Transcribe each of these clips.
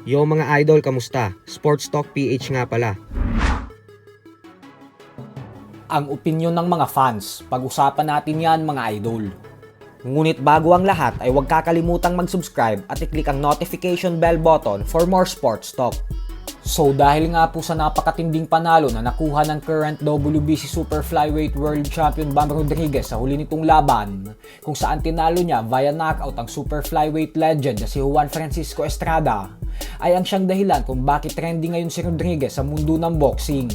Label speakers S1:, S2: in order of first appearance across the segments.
S1: Yo mga idol, kamusta? Sports Talk PH nga pala.
S2: Ang opinyon ng mga fans, pag-usapan natin yan mga idol. Ngunit bago ang lahat ay huwag kakalimutang mag-subscribe at i-click ang notification bell button for more sports talk. So dahil nga po sa napakatinding panalo na nakuha ng current WBC Super Flyweight World Champion Bam Rodriguez sa huli nitong laban, kung saan tinalo niya via knockout ang Super Flyweight legend na si Juan Francisco Estrada, ay ang siyang dahilan kung bakit trending ngayon si Rodriguez sa mundo ng boxing.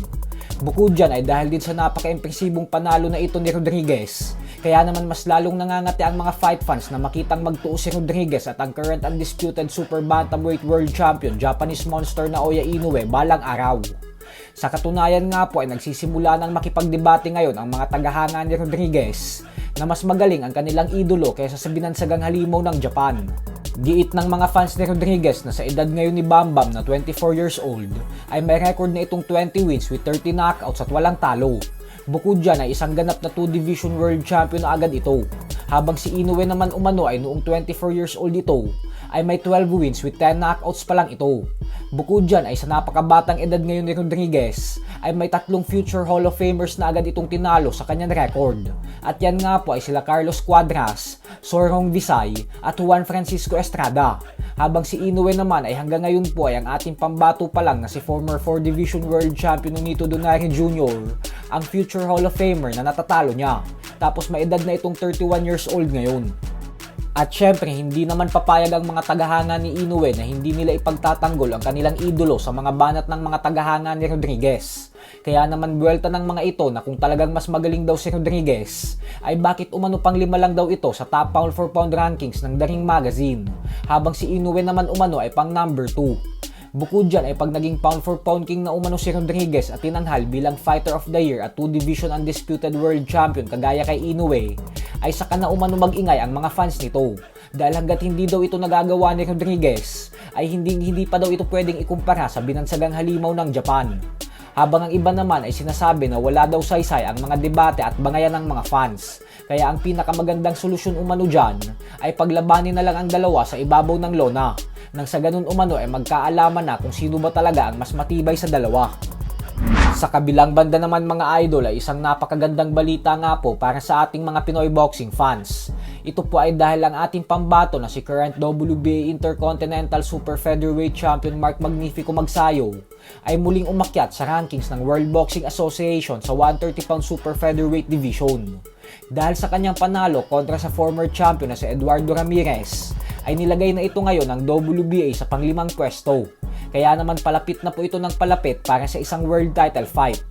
S2: Bukod dyan ay dahil din sa napaka-impresibong panalo na ito ni Rodriguez, kaya naman mas lalong nangangati ang mga fight fans na makitang magtuo si Rodriguez at ang current undisputed Super Bantamweight World Champion Japanese monster na Naoya Inoue balang araw. Sa katunayan nga po ay nagsisimula ng makipagdebate ngayon ang mga tagahanga ni Rodriguez na mas magaling ang kanilang idolo kaysa sa binansagang halimaw ng Japan. Giit ng mga fans ni Rodriguez na sa edad ngayon ni Bam Bam na 24 years old ay may record na itong 20 wins with 30 knockouts at walang talo. Bukod dyan ay isang ganap na 2 Division World Champion na agad ito. Habang si Inoue naman umano ay noong 24 years old ito ay may 12 wins with 10 knockouts pa lang ito. Bukod dyan ay sa napakabatang edad ngayon ni Rodriguez ay may 3 future Hall of Famers na agad itong tinalo sa kanyang record. At yan nga po ay sila Carlos Cuadras, Sorong Visay at Juan Francisco Estrada. Habang si Inoue naman ay hanggang ngayon po ay ang ating pambato pa lang na si former 4 Division World Champion Nonito Donaire Jr. ang future Hall of Famer na natatalo niya. Tapos may edad na itong 31 years old ngayon. At syempre, hindi naman papayag ang mga tagahanga ni Inoue na hindi nila ipagtatanggol ang kanilang idolo sa mga banat ng mga tagahanga ni Rodriguez. Kaya naman buwelta ng mga ito na kung talagang mas magaling daw si Rodriguez, ay bakit umano pang 5 lang daw ito sa top pound for pound rankings ng The Ring Magazine, habang si Inoue naman umano ay pang number 2. Bukod dyan ay pag naging pound for pound king na umano si Rodriguez at tinanghal bilang Fighter of the Year at 2 Division Undisputed World Champion kagaya kay Inoue, ay saka na umano mag-ingay ang mga fans nito. Dahil hanggat hindi daw ito nagagawa ni Rodriguez, ay hindi pa daw ito pwedeng ikumpara sa binansagang halimaw ng Japan. Habang ang iba naman ay sinasabi na wala daw saysay ang mga debate at bangayan ng mga fans. Kaya ang pinakamagandang solusyon umano dyan ay paglabanin na lang ang dalawa sa ibabaw ng lona. Nang sa ganun umano ay magkaalaman na kung sino ba talaga ang mas matibay sa dalawa. Sa kabilang banda naman mga idol ay isang napakagandang balita nga po para sa ating mga Pinoy boxing fans. Ito po ay dahil ang ating pambato na si current WBA Intercontinental Super Featherweight Champion Mark Magnifico Magsayo ay muling umakyat sa rankings ng World Boxing Association sa 130-pound Super Featherweight Division. Dahil sa kanyang panalo kontra sa former champion na si Eduardo Ramirez, ay nilagay na ito ngayon ng WBA sa pang-5 pwesto. Kaya naman palapit na po ito ng palapit para sa isang world title fight.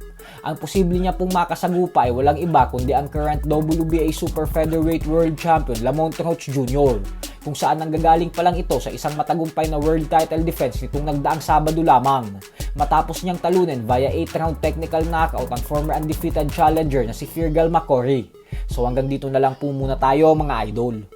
S2: Ang posible niya pong makasagupa ay walang iba kundi ang current WBA Super Featherweight World Champion Lamont Roach Jr. kung saan nanggagaling pa lang ito sa isang matagumpay na world title defense nitong nagdaang Sabado lamang. Matapos niyang talunin via 8-round technical knockout ang former undefeated challenger na si Firgal Macori. So hanggang dito na lang po muna tayo mga idol.